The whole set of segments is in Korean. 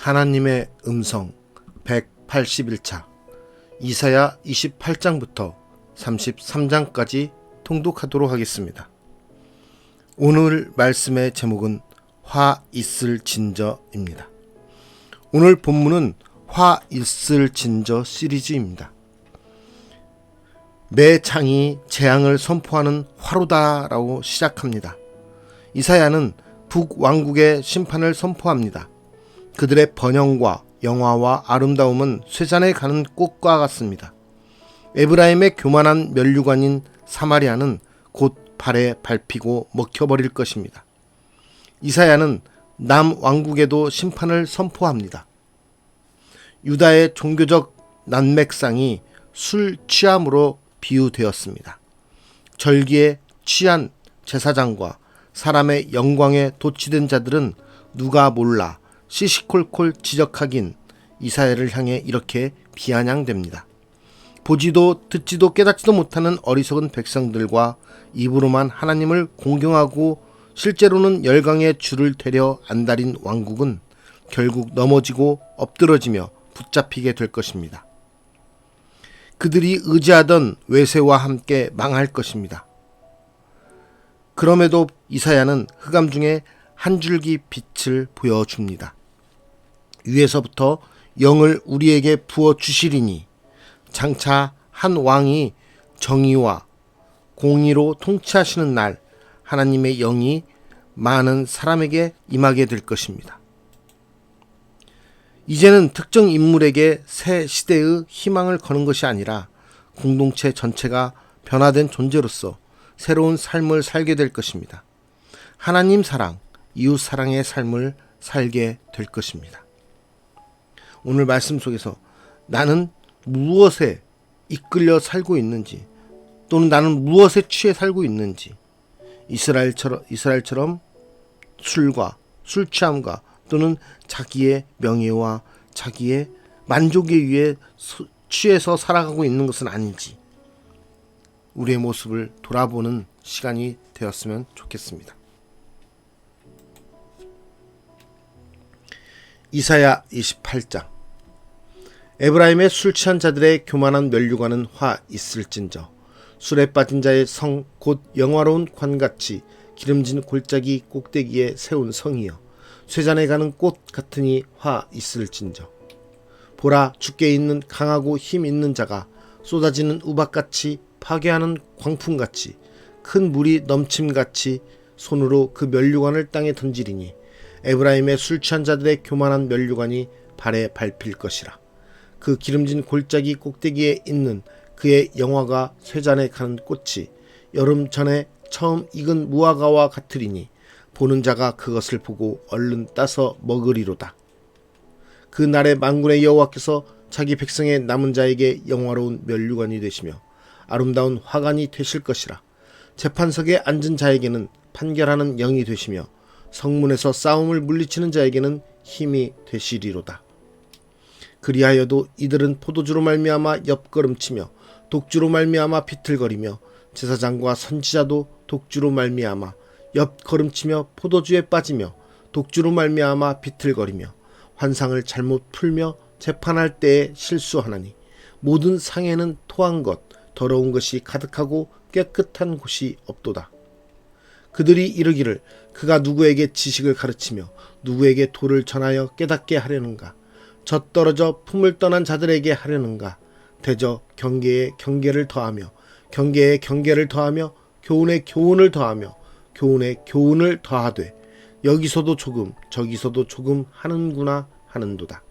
하나님의 음성 181차 이사야 28장부터 33장까지 통독하도록 하겠습니다. 오늘 말씀의 제목은 화 있을 진저입니다. 오늘 본문은 화 있을 진저 시리즈입니다. 매 장이 재앙을 선포하는 화로다라고 시작합니다. 이사야는 북왕국의 심판을 선포합니다. 그들의 번영과 영화와 아름다움은 쇠잔에 가는 꽃과 같습니다. 에브라임의 교만한 면류관인 사마리아는 곧 발에 밟히고 먹혀버릴 것입니다. 이사야는 남왕국에도 심판을 선포합니다. 유다의 종교적 난맥상이 술 취함으로 비유되었습니다. 절기에 취한 제사장과 사람의 영광에 도취된 자들은 누가 몰라 시시콜콜 지적하긴 이사야를 향해 이렇게 비아냥됩니다. 보지도 듣지도 깨닫지도 못하는 어리석은 백성들과 입으로만 하나님을 공경하고 실제로는 열강의 줄을 되려 안달인 왕국은 결국 넘어지고 엎드러지며 붙잡히게 될 것입니다. 그들이 의지하던 외세와 함께 망할 것입니다. 그럼에도 이사야는 흑암 중에 한 줄기 빛을 보여줍니다. 위에서부터 영을 우리에게 부어주시리니 장차 한 왕이 정의와 공의로 통치하시는 날 하나님의 영이 많은 사람에게 임하게 될 것입니다. 이제는 특정 인물에게 새 시대의 희망을 거는 것이 아니라 공동체 전체가 변화된 존재로서 새로운 삶을 살게 될 것입니다. 하나님 사랑, 이웃 사랑의 삶을 살게 될 것입니다. 오늘 말씀 속에서 나는 무엇에 이끌려 살고 있는지 또는 나는 무엇에 취해 살고 있는지 이스라엘처럼 술과 술 취함과 또는 자기의 명예와 자기의 만족에 의해 취해서 살아가고 있는 것은 아닌지 우리의 모습을 돌아보는 시간이 되었으면 좋겠습니다. 이사야 28장 에브라임의 술 취한 자들의 교만한 면류관은 화 있을진저 술에 빠진 자의 성 곧 영화로운 관같이 기름진 골짜기 꼭대기에 세운 성이여 쇠잔에 가는 꽃 같으니 화 있을진저 보라 주께 있는 강하고 힘 있는 자가 쏟아지는 우박같이 파괴하는 광풍같이 큰 물이 넘침같이 손으로 그 면류관을 땅에 던지리니 에브라임의 술 취한 자들의 교만한 면류관이 발에 밟힐 것이라. 그 기름진 골짜기 꼭대기에 있는 그의 영화가 쇠잔에 가는 꽃이 여름 전에 처음 익은 무화과와 같으리니 보는 자가 그것을 보고 얼른 따서 먹으리로다. 그 날에 만군의 여호와께서 자기 백성의 남은 자에게 영화로운 면류관이 되시며 아름다운 화관이 되실 것이라. 재판석에 앉은 자에게는 판결하는 영이 되시며 성문에서 싸움을 물리치는 자에게는 힘이 되시리로다. 그리하여도 이들은 포도주로 말미암아 옆걸음치며 독주로 말미암아 비틀거리며 제사장과 선지자도 독주로 말미암아 옆걸음치며 포도주에 빠지며 독주로 말미암아 비틀거리며 환상을 잘못 풀며 재판할 때에 실수하나니 모든 상에는 토한 것 더러운 것이 가득하고 깨끗한 곳이 없도다. 그들이 이르기를 그가 누구에게 지식을 가르치며 누구에게 도를 전하여 깨닫게 하려는가. 젖떨어져 품을 떠난 자들에게 하려는가. 대저 경계에 경계를 더하며 경계에 경계를 더하며 교훈에 교훈을 더하며 교훈에 교훈을 더하되 여기서도 조금 저기서도 조금 하는구나 하는도다.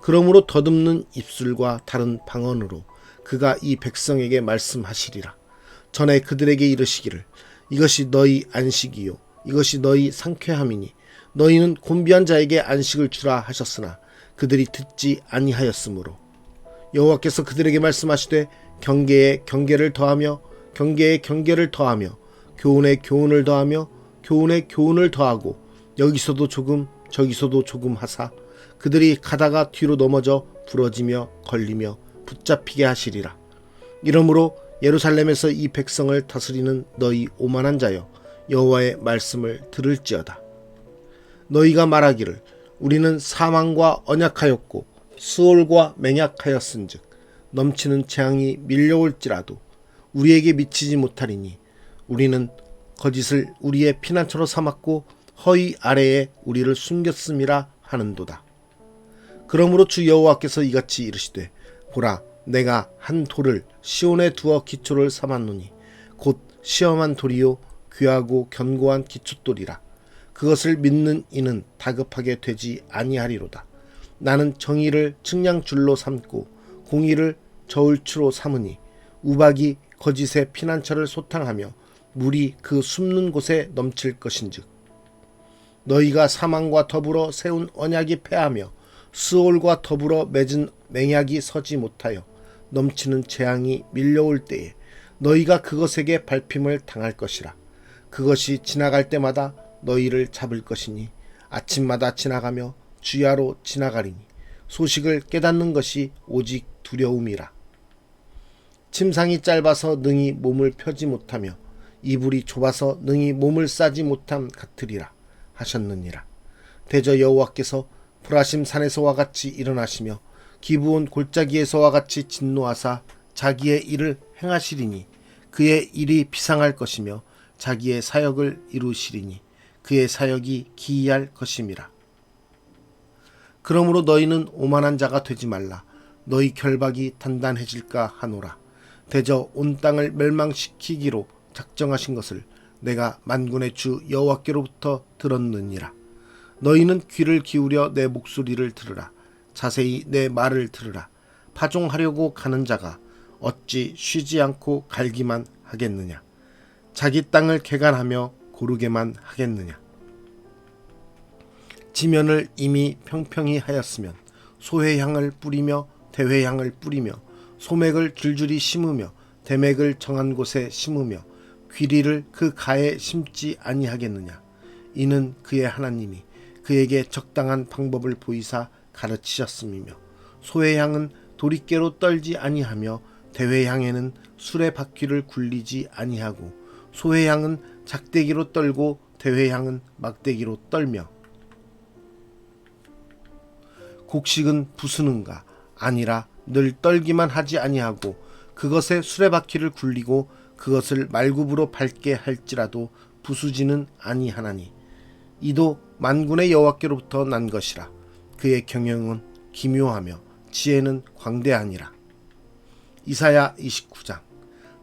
그러므로 더듬는 입술과 다른 방언으로 그가 이 백성에게 말씀하시리라. 전에 그들에게 이르시기를 이것이 너희 안식이요 이것이 너희 상쾌함이니 너희는 곤비한 자에게 안식을 주라 하셨으나 그들이 듣지 아니하였으므로 여호와께서 그들에게 말씀하시되 경계에 경계를 더하며 경계에 경계를 더하며 교훈에 교훈을 더하며 교훈에 교훈을 더하고 여기서도 조금 저기서도 조금 하사 그들이 가다가 뒤로 넘어져 부러지며 걸리며 붙잡히게 하시리라. 이러므로 예루살렘에서 이 백성을 다스리는 너희 오만한 자여 여호와의 말씀을 들을지어다. 너희가 말하기를 우리는 사망과 언약하였고 스올과 맹약하였은즉 넘치는 재앙이 밀려올지라도 우리에게 미치지 못하리니 우리는 거짓을 우리의 피난처로 삼았고 허위 아래에 우리를 숨겼음이라 하는도다. 그러므로 주 여호와께서 이같이 이르시되 보라 내가 한 돌을 시온에 두어 기초를 삼았노니 곧 시험한 돌이요 귀하고 견고한 기초돌이라. 그것을 믿는 이는 다급하게 되지 아니하리로다. 나는 정의를 측량줄로 삼고 공의를 저울추로 삼으니 우박이 거짓의 피난처를 소탕하며 물이 그 숨는 곳에 넘칠 것인즉 너희가 사망과 더불어 세운 언약이 패하며 스올과 더불어 맺은 맹약이 서지 못하여 넘치는 재앙이 밀려올 때에 너희가 그것에게 밟힘을 당할 것이라. 그것이 지나갈 때마다 너희를 잡을 것이니 아침마다 지나가며 주야로 지나가리니 소식을 깨닫는 것이 오직 두려움이라. 침상이 짧아서 능히 몸을 펴지 못하며 이불이 좁아서 능히 몸을 싸지 못함 같으리라 하셨느니라. 대저 여호와께서 브라심 산에서와 같이 일어나시며 기브온 골짜기에서와 같이 진노하사 자기의 일을 행하시리니 그의 일이 비상할 것이며 자기의 사역을 이루시리니 그의 사역이 기이할 것임이라. 그러므로 너희는 오만한 자가 되지 말라. 너희 결박이 단단해질까 하노라. 대저 온 땅을 멸망시키기로 작정하신 것을 내가 만군의 주 여호와께로부터 들었느니라. 너희는 귀를 기울여 내 목소리를 들으라. 자세히 내 말을 들으라. 파종하려고 가는 자가 어찌 쉬지 않고 갈기만 하겠느냐. 자기 땅을 개간하며 고르게만 하겠느냐. 지면을 이미 평평히 하였으면 소회향을 뿌리며 대회향을 뿌리며 소맥을 줄줄이 심으며 대맥을 정한 곳에 심으며 귀리를 그 가에 심지 아니하겠느냐. 이는 그의 하나님이 그에게 적당한 방법을 보이사 가르치셨음이며 소회향은 도리깨로 떨지 아니하며 대회향에는 수레 바퀴를 굴리지 아니하고 소회향은 작대기로 떨고 대회향은 막대기로 떨며 곡식은 부수는가 아니라 늘 떨기만 하지 아니하고 그것에 수레바퀴를 굴리고 그것을 말굽으로 밟게 할지라도 부수지는 아니하나니 이도 만군의 여호와께로부터 난 것이라. 그의 경영은 기묘하며 지혜는 광대하니라. 이사야 29장.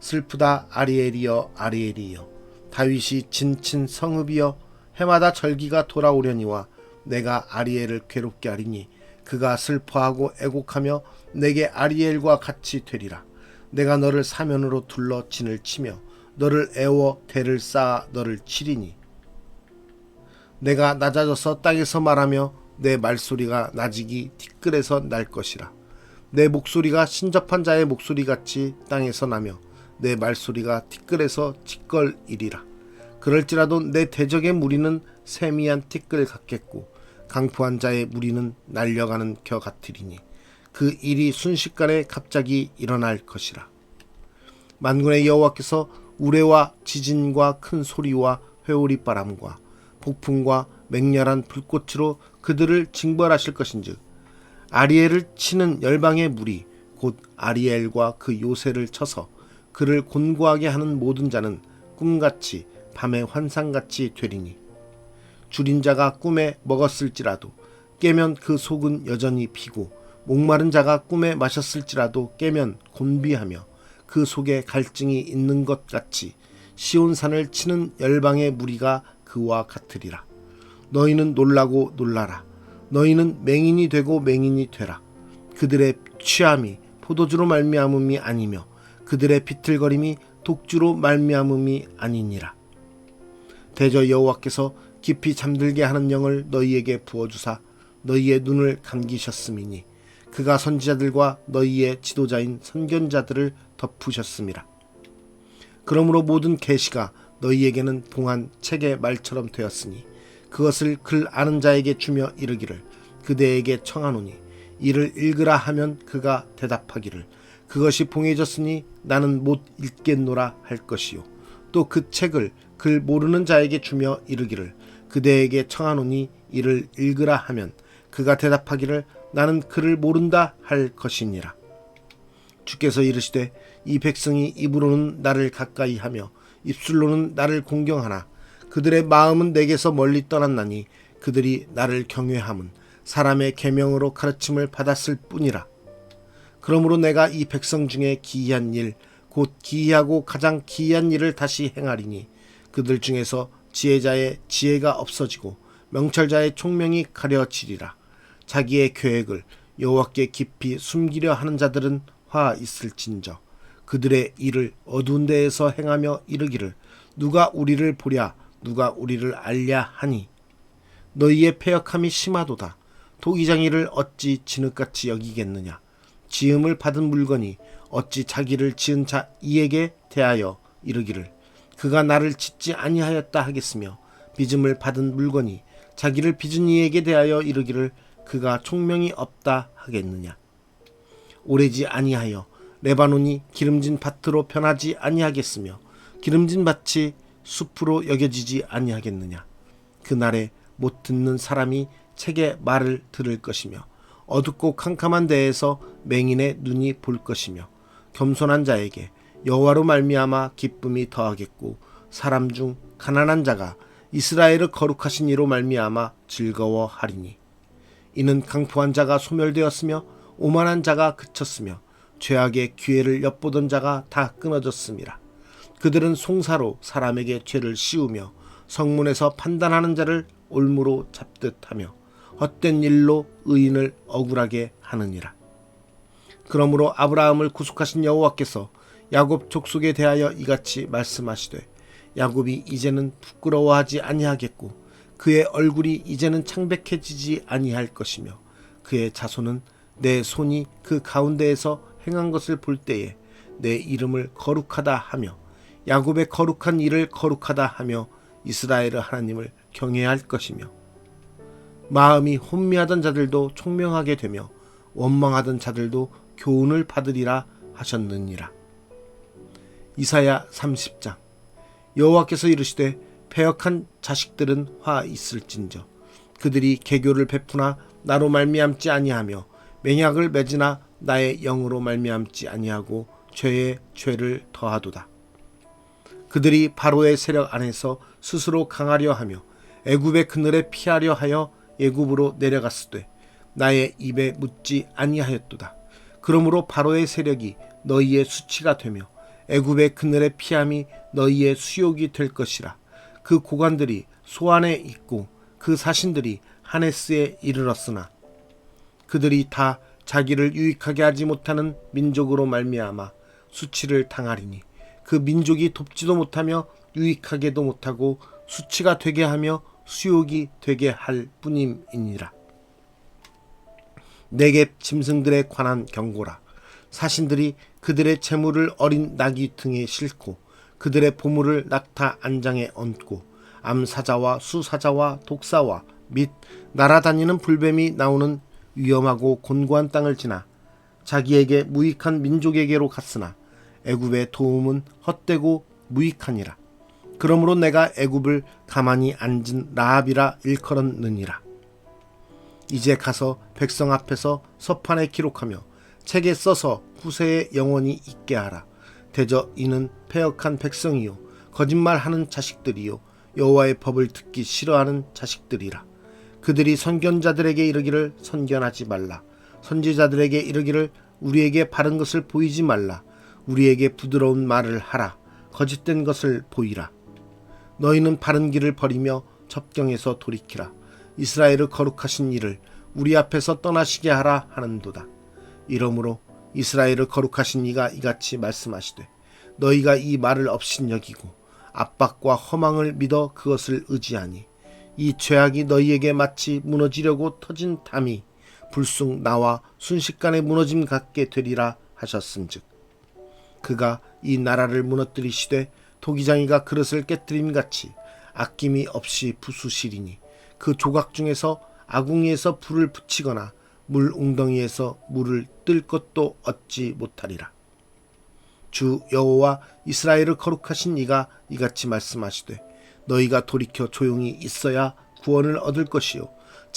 슬프다 아리엘이여 아리엘이여 다윗이 진친 성읍이여 해마다 절기가 돌아오려니와 내가 아리엘을 괴롭게 하리니 그가 슬퍼하고 애곡하며 내게 아리엘과 같이 되리라. 내가 너를 사면으로 둘러 진을 치며 너를 애워 대를 쌓아 너를 치리니 내가 낮아져서 땅에서 말하며 내 말소리가 낮이기 티끌에서 날 것이라. 내 목소리가 신접한 자의 목소리같이 땅에서 나며 내 말소리가 티끌에서 티끌이리라. 그럴지라도 내 대적의 무리는 세미한 티끌 같겠고 강포한 자의 무리는 날려가는 겨 같으리니 그 일이 순식간에 갑자기 일어날 것이라. 만군의 여호와께서 우레와 지진과 큰 소리와 회오리 바람과 폭풍과 맹렬한 불꽃으로 그들을 징벌하실 것인즉 아리엘을 치는 열방의 무리 곧 아리엘과 그 요새를 쳐서 그를 곤고하게 하는 모든 자는 꿈같이 밤의 환상같이 되리니 줄인 자가 꿈에 먹었을지라도 깨면 그 속은 여전히 피고 목마른 자가 꿈에 마셨을지라도 깨면 곤비하며 그 속에 갈증이 있는 것 같이 시온산을 치는 열방의 무리가 그와 같으리라. 너희는 놀라고 놀라라. 너희는 맹인이 되고 맹인이 되라. 그들의 취함이 포도주로 말미암음이 아니며 그들의 비틀거림이 독주로 말미암음이 아니니라. 대저 여호와께서 깊이 잠들게 하는 영을 너희에게 부어주사 너희의 눈을 감기셨음이니 그가 선지자들과 너희의 지도자인 선견자들을 덮으셨음이라. 그러므로 모든 계시가 너희에게는 봉한 책의 말처럼 되었으니 그것을 글 아는 자에게 주며 이르기를 그대에게 청하노니 이를 읽으라 하면 그가 대답하기를 그것이 봉해졌으니 나는 못 읽겠노라 할 것이요. 또 그 책을 글 모르는 자에게 주며 이르기를 그대에게 청하노니 이를 읽으라 하면 그가 대답하기를 나는 그를 모른다 할 것이니라. 주께서 이르시되 이 백성이 입으로는 나를 가까이 하며 입술로는 나를 공경하나 그들의 마음은 내게서 멀리 떠났나니 그들이 나를 경외함은 사람의 계명으로 가르침을 받았을 뿐이라. 그러므로 내가 이 백성 중에 기이한 일 곧 기이하고 가장 기이한 일을 다시 행하리니 그들 중에서 지혜자의 지혜가 없어지고 명철자의 총명이 가려지리라. 자기의 계획을 여호와께 깊이 숨기려 하는 자들은 화 있을진저 그들의 일을 어두운 데에서 행하며 이르기를 누가 우리를 보랴 누가 우리를 알랴 하니 너희의 패역함이 심하도다. 도기장이를 어찌 진흙같이 여기겠느냐. 지음을 받은 물건이 어찌 자기를 지은 자 이에게 대하여 이르기를 그가 나를 짓지 아니하였다 하겠으며 빚음을 받은 물건이 자기를 빚은 이에게 대하여 이르기를 그가 총명이 없다 하겠느냐. 오래지 아니하여 레바논이 기름진 밭으로 변하지 아니하겠으며 기름진 밭이 숲으로 여겨지지 아니하겠느냐. 그날에 못 듣는 사람이 책의 말을 들을 것이며 어둡고 캄캄한 데에서 맹인의 눈이 볼 것이며 겸손한 자에게 여호와로 말미암아 기쁨이 더하겠고 사람 중 가난한 자가 이스라엘의 거룩하신 이로 말미암아 즐거워하리니 이는 강포한 자가 소멸되었으며 오만한 자가 그쳤으며 죄악의 기회를 엿보던 자가 다 끊어졌음이라. 그들은 송사로 사람에게 죄를 씌우며 성문에서 판단하는 자를 올무로 잡듯하며 헛된 일로 의인을 억울하게 하느니라. 그러므로 아브라함을 구속하신 여호와께서 야곱 족속에 대하여 이같이 말씀하시되 야곱이 이제는 부끄러워하지 아니하겠고 그의 얼굴이 이제는 창백해지지 아니할 것이며 그의 자손은 내 손이 그 가운데에서 행한 것을 볼 때에 내 이름을 거룩하다 하며 야곱의 거룩한 일을 거룩하다 하며 이스라엘의 하나님을 경외할 것이며 마음이 혼미하던 자들도 총명하게 되며 원망하던 자들도 교훈을 받으리라 하셨느니라. 이사야 30장. 여호와께서 이르시되 패역한 자식들은 화 있을진저 그들이 계교를 베푸나 나로 말미암지 아니하며 맹약을 맺으나 나의 영으로 말미암지 아니하고 죄에 죄를 더하도다. 그들이 바로의 세력 안에서 스스로 강하려 하며 애굽의 그늘에 피하려 하여 애굽으로 내려갔으되 나의 입에 묻지 아니하였도다. 그러므로 바로의 세력이 너희의 수치가 되며 애굽의 그늘에 피함이 너희의 수욕이 될 것이라. 그 고관들이 소안에 있고 그 사신들이 하네스에 이르렀으나 그들이 다 자기를 유익하게 하지 못하는 민족으로 말미암아 수치를 당하리니 그 민족이 돕지도 못하며 유익하게도 못하고 수치가 되게 하며 수욕이 되게 할 뿐임이니라. 네겝 짐승들에 관한 경고라. 사신들이 그들의 재물을 어린 나귀 등에 싣고 그들의 보물을 낙타 안장에 얹고 암사자와 수사자와 독사와 및 날아다니는 불뱀이 나오는 위험하고 곤고한 땅을 지나 자기에게 무익한 민족에게로 갔으나 애굽의 도움은 헛되고 무익하니라. 그러므로 내가 애굽을 가만히 앉은 라합이라 일컬었느니라. 이제 가서 백성 앞에서 서판에 기록하며 책에 써서 후세에 영원히 있게 하라. 대저 이는 패역한 백성이요 거짓말하는 자식들이요 여호와의 법을 듣기 싫어하는 자식들이라. 그들이 선견자들에게 이르기를 선견하지 말라. 선지자들에게 이르기를 우리에게 바른 것을 보이지 말라. 우리에게 부드러운 말을 하라. 거짓된 것을 보이라. 너희는 바른 길을 버리며 접경에서 돌이키라. 이스라엘의 거룩하신 이를 우리 앞에서 떠나시게 하라 하는도다. 이러므로 이스라엘의 거룩하신 이가 이같이 말씀하시되 너희가 이 말을 업신여기고 압박과 허망을 믿어 그것을 의지하니 이 죄악이 너희에게 마치 무너지려고 터진 담이 불쑥 나와 순식간에 무너짐 같게 되리라 하셨은즉 그가 이 나라를 무너뜨리시되 도기장이가 그릇을 깨뜨림같이 아낌이 없이 부수시리니 그 조각 중에서 아궁이에서 불을 붙이거나 물 웅덩이에서 물을 뜰 것도 얻지 못하리라. 주 여호와 이스라엘의 거룩하신 이가 이같이 말씀하시되 너희가 돌이켜 조용히 있어야 구원을 얻을 것이요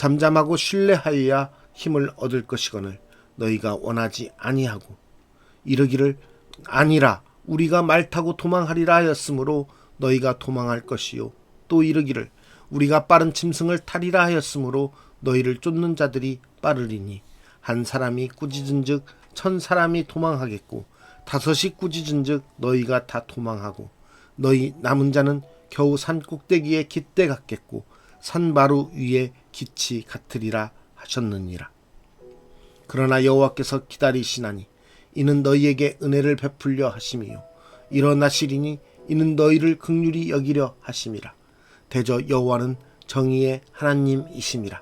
잠잠하고 신뢰하여야 힘을 얻을 것이거늘 너희가 원하지 아니하고 이르기를 아니라 우리가 말 타고 도망하리라 하였으므로 너희가 도망할 것이요 또 이르기를 우리가 빠른 짐승을 타리라 하였으므로 너희를 쫓는 자들이 빠르리니 한 사람이 꾸짖은즉 1000사람이 도망하겠고 5이 꾸짖은즉 너희가 다 도망하고 너희 남은 자는 겨우 산 꼭대기에 깃대 같겠고 산바루 위에 깃이 같으리라 하셨느니라. 그러나 여호와께서 기다리시나니 이는 너희에게 은혜를 베풀려 하심이요 일어나시리니 이는 너희를 긍휼히 여기려 하심이라. 대저 여호와는 정의의 하나님이심이라.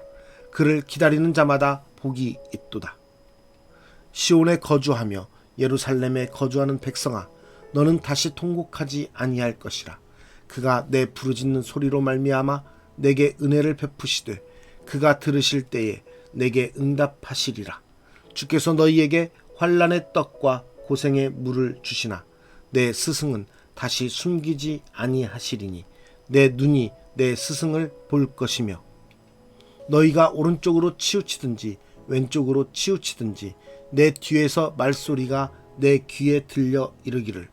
그를 기다리는 자마다 복이 있도다. 시온에 거주하며 예루살렘에 거주하는 백성아, 너는 다시 통곡하지 아니할 것이라. 그가 내 부르짖는 소리로 말미암아 내게 은혜를 베푸시되 그가 들으실 때에 내게 응답하시리라. 주께서 너희에게 환난의 떡과 고생의 물을 주시나 내 스승은 다시 숨기지 아니하시리니 내 눈이 내 스승을 볼 것이며 너희가 오른쪽으로 치우치든지 왼쪽으로 치우치든지 내 뒤에서 말소리가 내 귀에 들려 이르기를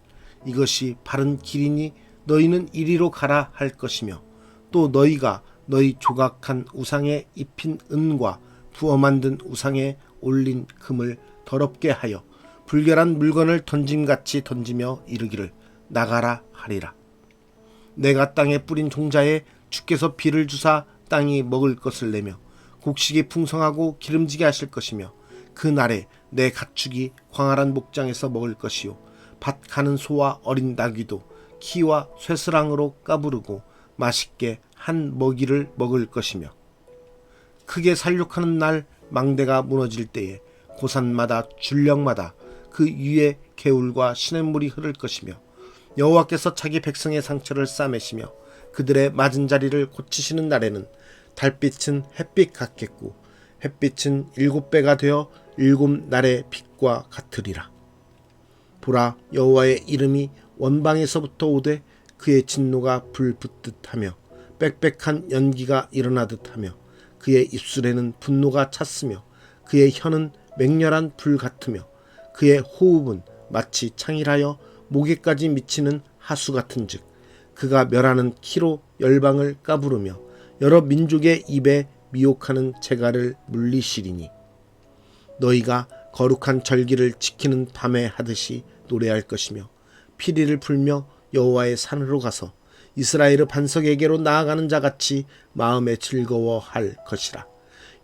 이것이 바른 길이니 너희는 이리로 가라 할 것이며 또 너희가 너희 조각한 우상에 입힌 은과 부어 만든 우상에 올린 금을 더럽게 하여 불결한 물건을 던짐같이 던지며 이르기를 나가라 하리라. 내가 땅에 뿌린 종자에 주께서 비를 주사 땅이 먹을 것을 내며 곡식이 풍성하고 기름지게 하실 것이며 그 날에 내 가축이 광활한 목장에서 먹을 것이요 밭 가는 소와 어린 나귀도 키와 쇠스랑으로 까부르고 맛있게 한 먹이를 먹을 것이며 크게 살육하는 날 망대가 무너질 때에 고산마다 줄령마다 그 위에 개울과 시냇물이 흐를 것이며 여호와께서 자기 백성의 상처를 싸매시며 그들의 맞은 자리를 고치시는 날에는 달빛은 햇빛 같겠고 햇빛은 7배가 되어 7날의 빛과 같으리라. 보라, 여호와의 이름이 원방에서부터 오되 그의 진노가 불 붙듯하며 빽빽한 연기가 일어나듯 하며 그의 입술에는 분노가 찼으며 그의 혀는 맹렬한 불 같으며 그의 호흡은 마치 창일하여 목에까지 미치는 하수 같은즉 그가 멸하는 키로 열방을 까부르며 여러 민족의 입에 미혹하는 재갈을 물리시리니 너희가 거룩한 절기를 지키는 밤에 하듯이 노래할 것이며 피리를 풀며 여호와의 산으로 가서 이스라엘의 반석에게로 나아가는 자같이 마음에 즐거워할 것이라.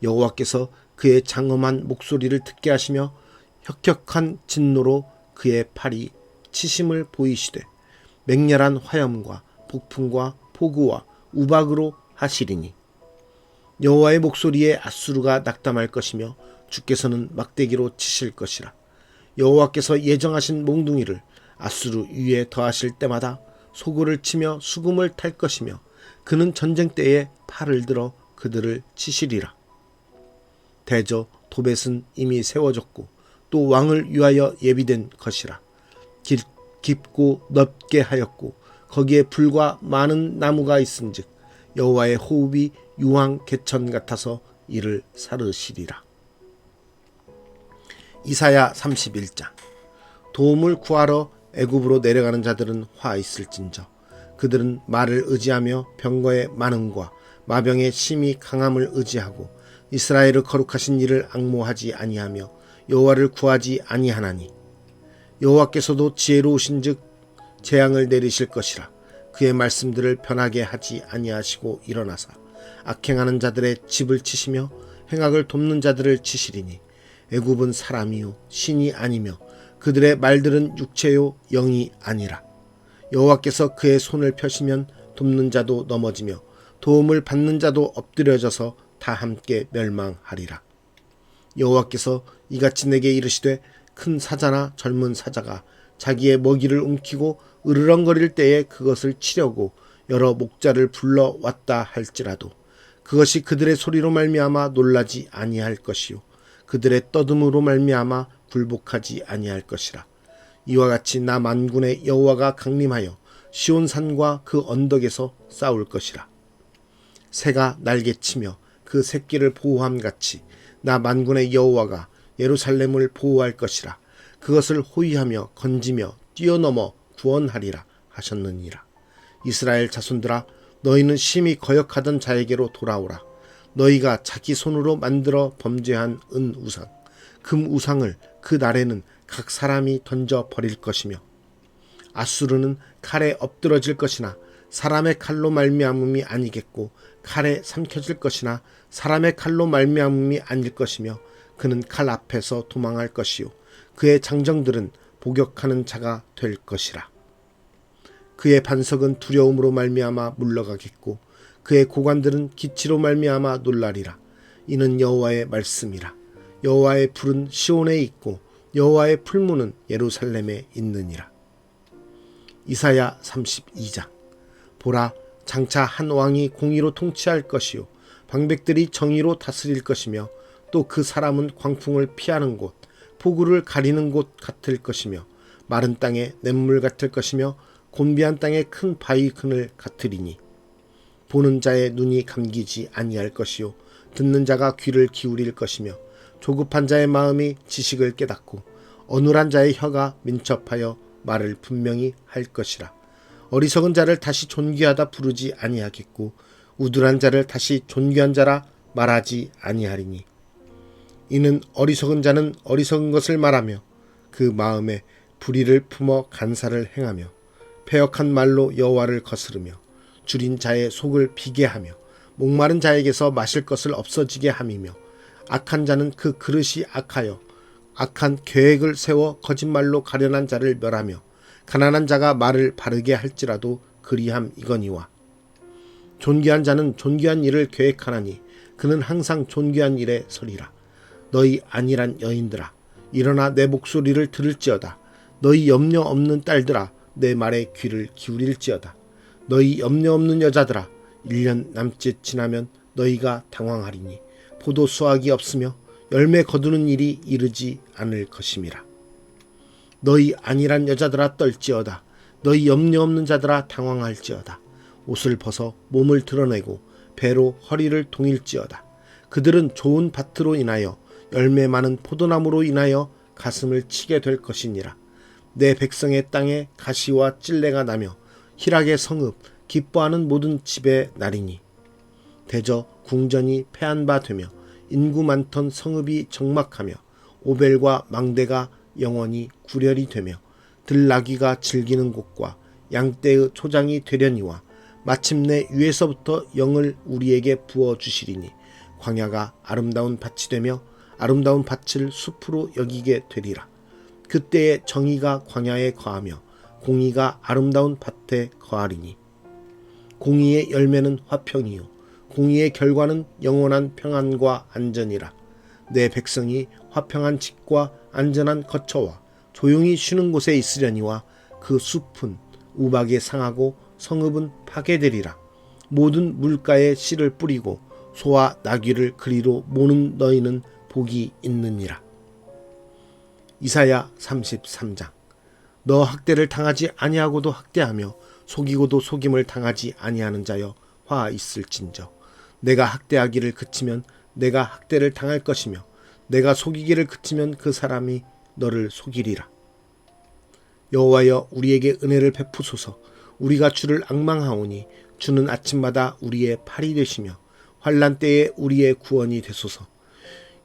여호와께서 그의 장엄한 목소리를 듣게 하시며 혁혁한 진노로 그의 팔이 치심을 보이시되 맹렬한 화염과 폭풍과 폭우와 우박으로 하시리니 여호와의 목소리에 앗수르가 낙담할 것이며 주께서는 막대기로 치실 것이라. 여호와께서 예정하신 몽둥이를 앗수르 위에 더하실 때마다 소굴을 치며 수금을 탈 것이며 그는 전쟁 때에 팔을 들어 그들을 치시리라. 대저 도벳은 이미 세워졌고 또 왕을 위하여 예비된 것이라. 깊고 넓게 하였고 거기에 불과 많은 나무가 있은즉 여호와의 호흡이 유황 개천 같아서 이를 사르시리라. 이사야 31장. 도움을 구하러 애굽으로 내려가는 자들은 화 있을진저 그들은 말을 의지하며 병거의 많음과 마병의 심히 강함을 의지하고 이스라엘의 거룩하신 이를 앙모하지 아니하며 여호와를 구하지 아니하나니 여호와께서도 지혜로우신즉 재앙을 내리실 것이라. 그의 말씀들을 변하게 하지 아니하시고 일어나사 악행하는 자들의 집을 치시며 행악을 돕는 자들을 치시리니 애굽은 사람이요 신이 아니며 그들의 말들은 육체요 영이 아니라. 여호와께서 그의 손을 펴시면 돕는 자도 넘어지며 도움을 받는 자도 엎드려져서 다 함께 멸망하리라. 여호와께서 이같이 내게 이르시되 큰 사자나 젊은 사자가 자기의 먹이를 움키고 으르렁거릴 때에 그것을 치려고 여러 목자를 불러 왔다 할지라도 그것이 그들의 소리로 말미암아 놀라지 아니할 것이요 그들의 떠듬으로 말미암아 굴복하지 아니할 것이라. 이와 같이 나 만군의 여호와가 강림하여 시온산과 그 언덕에서 싸울 것이라. 새가 날개치며 그 새끼를 보호함 같이 나 만군의 여호와가 예루살렘을 보호할 것이라. 그것을 호위하며 건지며 뛰어넘어 구원하리라 하셨느니라. 이스라엘 자손들아, 너희는 심히 거역하던 자에게로 돌아오라. 너희가 자기 손으로 만들어 범죄한 은 우상, 금 우상을 그 날에는 각 사람이 던져 버릴 것이며, 아수르는 칼에 엎드러질 것이나 사람의 칼로 말미암음이 아니겠고, 칼에 삼켜질 것이나 사람의 칼로 말미암음이 아닐 것이며, 그는 칼 앞에서 도망할 것이요 그의 장정들은 복역하는 자가 될 것이라. 그의 반석은 두려움으로 말미암아 물러가겠고 그의 고관들은 기치로 말미암아 놀라리라. 이는 여호와의 말씀이라. 여호와의 불은 시온에 있고 여호와의 풀무는 예루살렘에 있느니라. 이사야 32장. 보라, 장차 한 왕이 공의로 통치할 것이요 방백들이 정의로 다스릴 것이며, 또 그 사람은 광풍을 피하는 곳, 폭우를 가리는 곳 같을 것이며, 마른 땅에 냇물 같을 것이며, 곤비한 땅에 큰 바위 그늘 같으리니, 보는 자의 눈이 감기지 아니할 것이요 듣는 자가 귀를 기울일 것이며, 조급한 자의 마음이 지식을 깨닫고 어눌한 자의 혀가 민첩하여 말을 분명히 할 것이라. 어리석은 자를 다시 존귀하다 부르지 아니하겠고 우둔한 자를 다시 존귀한 자라 말하지 아니하리니, 이는 어리석은 자는 어리석은 것을 말하며 그 마음에 불의를 품어 간사를 행하며 패역한 말로 여호와를 거스르며 줄인 자의 속을 비게 하며 목마른 자에게서 마실 것을 없어지게 함이며, 악한 자는 그 그릇이 악하여 악한 계획을 세워 거짓말로 가련한 자를 멸하며 가난한 자가 말을 바르게 할지라도 그리함 이거니와, 존귀한 자는 존귀한 일을 계획하나니 그는 항상 존귀한 일에 서리라. 너희 안일한 여인들아, 일어나 내 목소리를 들을지어다. 너희 염려 없는 딸들아, 내 말에 귀를 기울일지어다. 너희 염려 없는 여자들아, 1년 남짓 지나면 너희가 당황하리니 포도 수확이 없으며 열매 거두는 일이 이르지 않을 것임이라. 너희 안일한 여자들아 떨지어다. 너희 염려 없는 자들아 당황할지어다. 옷을 벗어 몸을 드러내고 배로 허리를 동일지어다. 그들은 좋은 밭으로 인하여 열매 많은 포도나무로 인하여 가슴을 치게 될 것이니라. 내 백성의 땅에 가시와 찔레가 나며 희락의 성읍 기뻐하는 모든 집의 날이니, 대저 궁전이 패한 바 되며 인구 많던 성읍이 적막하며 오벨과 망대가 영원히 구렬이 되며 들나귀가 즐기는 곳과 양떼의 초장이 되려니와, 마침내 위에서부터 영을 우리에게 부어주시리니 광야가 아름다운 밭이 되며 아름다운 밭을 숲으로 여기게 되리라. 그때에 정의가 광야에 거하며 공의가 아름다운 밭에 거하리니, 공의의 열매는 화평이요 공의의 결과는 영원한 평안과 안전이라. 내 백성이 화평한 집과 안전한 거처와 조용히 쉬는 곳에 있으려니와, 그 숲은 우박에 상하고 성읍은 파괴되리라. 모든 물가에 씨를 뿌리고 소와 나귀를 그리로 모는 너희는 복이 있느니라. 이사야 33장. 너 학대를 당하지 아니하고도 학대하며 속이고도 속임을 당하지 아니하는 자여 화 있을진저. 내가 학대하기를 그치면 내가 학대를 당할 것이며 내가 속이기를 그치면 그 사람이 너를 속이리라. 여호와여, 우리에게 은혜를 베푸소서. 우리가 주를 앙망하오니 주는 아침마다 우리의 팔이 되시며 환난 때에 우리의 구원이 되소서.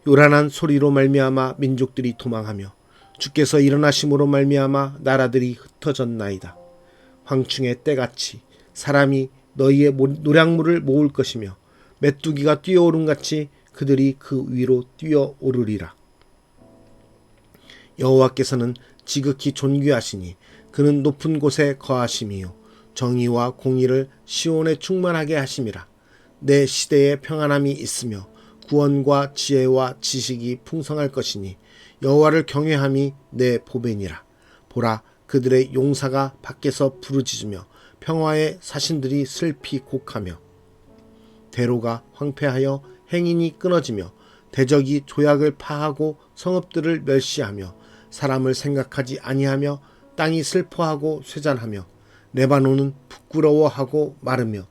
요란한 소리로 말미암아 민족들이 도망하며 주께서 일어나심으로 말미암아 나라들이 흩어졌나이다. 황충의 때같이 사람이 너희의 노량물을 모을 것이며 메뚜기가 뛰어오름같이 그들이 그 위로 뛰어오르리라. 여호와께서는 지극히 존귀하시니 그는 높은 곳에 거하심이요 정의와 공의를 시온에 충만하게 하심이라. 내 시대에 평안함이 있으며 구원과 지혜와 지식이 풍성할 것이니 여호와를 경외함이 내 보배니라. 보라, 그들의 용사가 밖에서 부르짖으며 평화의 사신들이 슬피 곡하며, 대로가 황폐하여 행인이 끊어지며 대적이 조약을 파하고 성읍들을 멸시하며 사람을 생각하지 아니하며 땅이 슬퍼하고 쇠잔하며 레바논은 부끄러워하고 마르며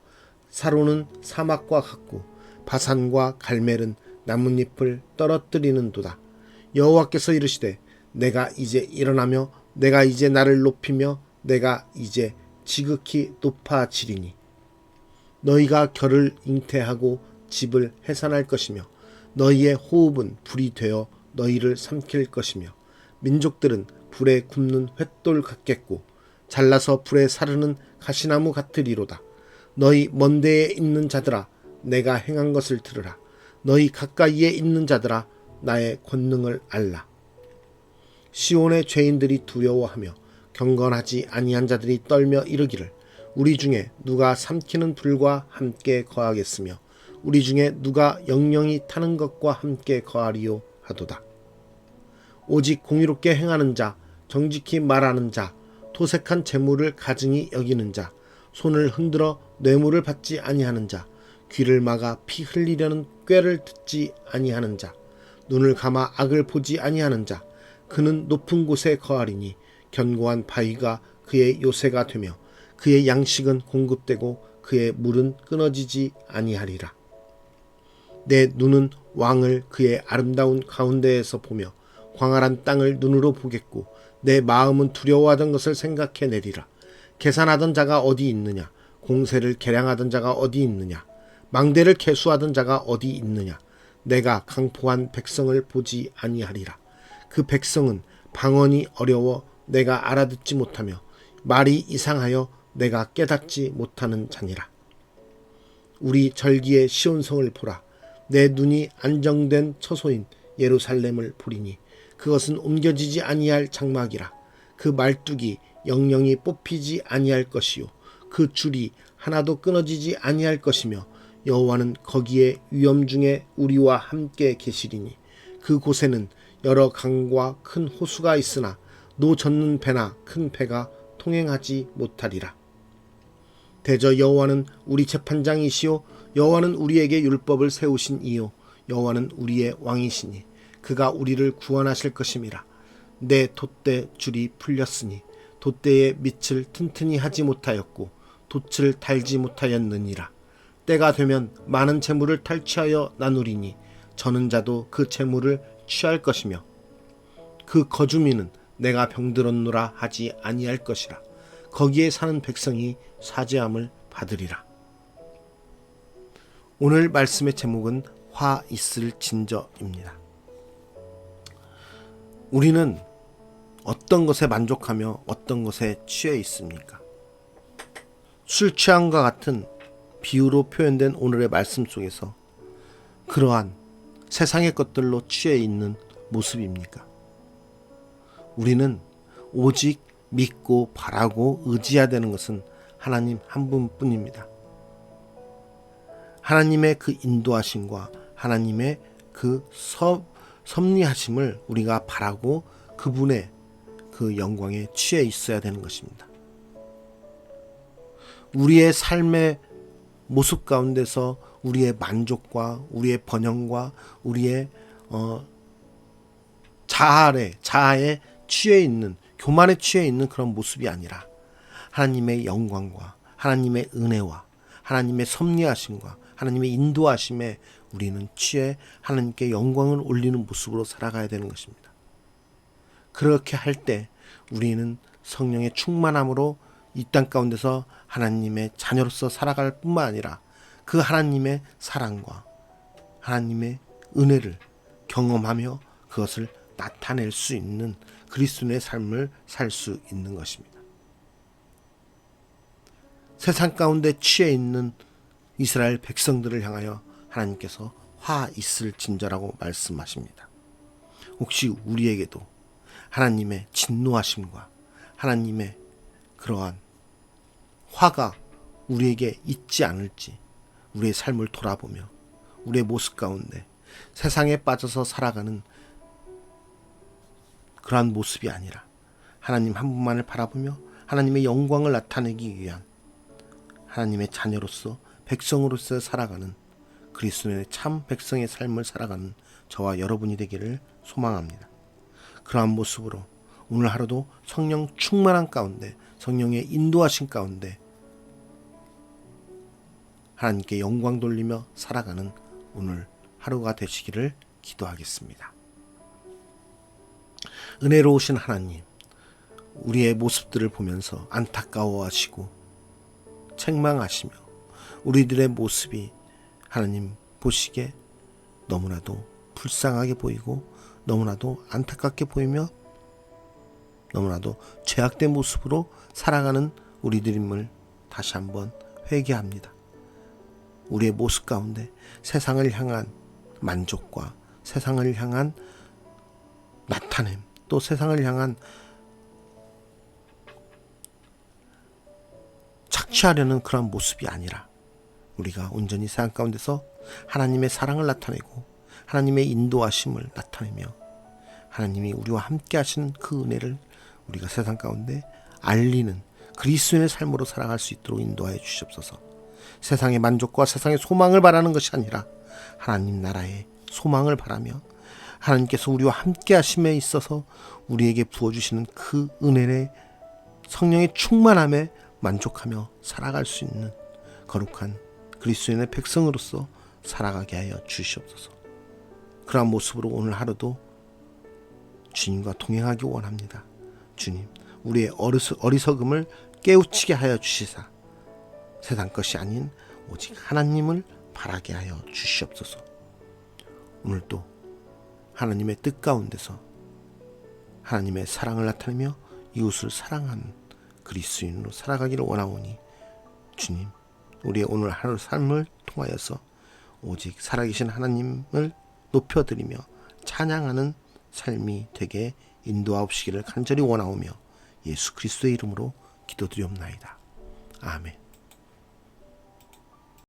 사로는 사막과 같고 바산과 갈멜은 나뭇잎을 떨어뜨리는도다. 여호와께서 이르시되 내가 이제 일어나며 내가 이제 나를 높이며 내가 이제 지극히 높아지리니 너희가 결을 잉태하고 집을 해산할 것이며 너희의 호흡은 불이 되어 너희를 삼킬 것이며 민족들은 불에 굽는 횃돌 같겠고 잘라서 불에 사르는 가시나무 같으리로다. 너희 먼 데에 있는 자들아 내가 행한 것을 들으라. 너희 가까이에 있는 자들아 나의 권능을 알라. 시온의 죄인들이 두려워하며 경건하지 아니한 자들이 떨며 이르기를 우리 중에 누가 삼키는 불과 함께 거하겠으며 우리 중에 누가 영영이 타는 것과 함께 거하리요 하도다. 오직 공의롭게 행하는 자, 정직히 말하는 자, 토색한 재물을 가증히 여기는 자, 손을 흔들어 뇌물을 받지 아니하는 자, 귀를 막아 피 흘리려는 꾀를 듣지 아니하는 자, 눈을 감아 악을 보지 아니하는 자, 그는 높은 곳에 거하리니 견고한 바위가 그의 요새가 되며 그의 양식은 공급되고 그의 물은 끊어지지 아니하리라. 내 눈은 왕을 그의 아름다운 가운데에서 보며 광활한 땅을 눈으로 보겠고 내 마음은 두려워하던 것을 생각해내리라. 계산하던 자가 어디 있느냐? 공세를 계량하던 자가 어디 있느냐? 망대를 계수하던 자가 어디 있느냐? 내가 강포한 백성을 보지 아니하리라. 그 백성은 방언이 어려워 내가 알아듣지 못하며 말이 이상하여 내가 깨닫지 못하는 자니라. 우리 절기의 시온성을 보라. 내 눈이 안정된 처소인 예루살렘을 보리니 그것은 옮겨지지 아니할 장막이라. 그 말뚝이 영영이 뽑히지 아니할 것이요 그 줄이 하나도 끊어지지 아니할 것이며 여호와는 거기에 위엄 중에 우리와 함께 계시리니 그 곳에는 여러 강과 큰 호수가 있으나 노 젓는 배나 큰 배가 통행하지 못하리라. 대저 여호와는 우리 재판장이시요 여호와는 우리에게 율법을 세우신 이요 여호와는 우리의 왕이시니 그가 우리를 구원하실 것임이라. 내 돛대 줄이 풀렸으니 돛대의 밑을 튼튼히 하지 못하였고 돛을 달지 못하였느니라. 때가 되면 많은 재물을 탈취하여 나누리니 저는 자도 그 재물을 취할 것이며 그 거주민은 내가 병들었노라 하지 아니할 것이라. 거기에 사는 백성이 사죄함을 받으리라. 오늘 말씀의 제목은 화 있을 진저입니다. 우리는 어떤 것에 만족하며 어떤 것에 취해 있습니까? 술 취함과 같은 비유로 표현된 오늘의 말씀 속에서 그러한 세상의 것들로 취해 있는 모습입니까? 우리는 오직 믿고 바라고 의지해야 되는 것은 하나님 한 분뿐입니다. 하나님의 그 인도하심과 하나님의 그 섭리하심을 우리가 바라고 그분의 그 영광에 취해 있어야 되는 것입니다. 우리의 삶의 모습 가운데서 우리의 만족과 우리의 번영과 우리의 자아에 취해 있는, 교만에 취해 있는 그런 모습이 아니라 하나님의 영광과 하나님의 은혜와 하나님의 섭리하심과 하나님의 인도하심에 우리는 취해 하나님께 영광을 올리는 모습으로 살아가야 되는 것입니다. 그렇게 할 때 우리는 성령의 충만함으로 이 땅 가운데서 하나님의 자녀로서 살아갈 뿐만 아니라 그 하나님의 사랑과 하나님의 은혜를 경험하며 그것을 나타낼 수 있는 그리스도인의 삶을 살 수 있는 것입니다. 세상 가운데 취해 있는 이스라엘 백성들을 향하여 하나님께서 화 있을 진저라고 말씀하십니다. 혹시 우리에게도 하나님의 진노하심과 하나님의 그러한 화가 우리에게 있지 않을지 우리의 삶을 돌아보며 우리의 모습 가운데 세상에 빠져서 살아가는 그러한 모습이 아니라 하나님 한 분만을 바라보며 하나님의 영광을 나타내기 위한 하나님의 자녀로서 백성으로서 살아가는 그리스도의 참 백성의 삶을 살아가는 저와 여러분이 되기를 소망합니다. 그러한 모습으로 오늘 하루도 성령 충만한 가운데 성령의 인도하신 가운데 하나님께 영광 돌리며 살아가는 오늘 하루가 되시기를 기도하겠습니다. 은혜로우신 하나님, 우리의 모습들을 보면서 안타까워하시고 책망하시며 우리들의 모습이 하나님 보시기에 너무나도 불쌍하게 보이고 너무나도 안타깝게 보이며 너무나도 죄악된 모습으로 살아가는 우리들임을 다시 한번 회개합니다. 우리의 모습 가운데 세상을 향한 만족과 세상을 향한 나타냄, 또 세상을 향한 착취하려는 그런 모습이 아니라 우리가 온전히 세상 가운데서 하나님의 사랑을 나타내고 하나님의 인도하심을 나타내며 하나님이 우리와 함께 하시는 그 은혜를 우리가 세상 가운데 알리는 그리스도인의 삶으로 살아갈 수 있도록 인도하여 주시옵소서. 세상의 만족과 세상의 소망을 바라는 것이 아니라 하나님 나라의 소망을 바라며 하나님께서 우리와 함께 하심에 있어서 우리에게 부어주시는 그 은혜의 성령의 충만함에 만족하며 살아갈 수 있는 거룩한 그리스도인의 백성으로서 살아가게 하여 주시옵소서. 그러한 모습으로 오늘 하루도 주님과 동행하기 원합니다. 주님, 우리의 어리석음을 깨우치게 하여 주시사 세상 것이 아닌 오직 하나님을 바라게 하여 주시옵소서. 오늘도 하나님의 뜻 가운데서 하나님의 사랑을 나타내며 이웃을 사랑하는 그리스도인으로 살아가기를 원하오니 주님, 우리의 오늘 하루 삶을 통하여서 오직 살아계신 하나님을 높여드리며 찬양하는 삶이 되게 인도하옵시기를 간절히 원하오며 예수 그리스도의 이름으로 기도드리옵나이다. 아멘.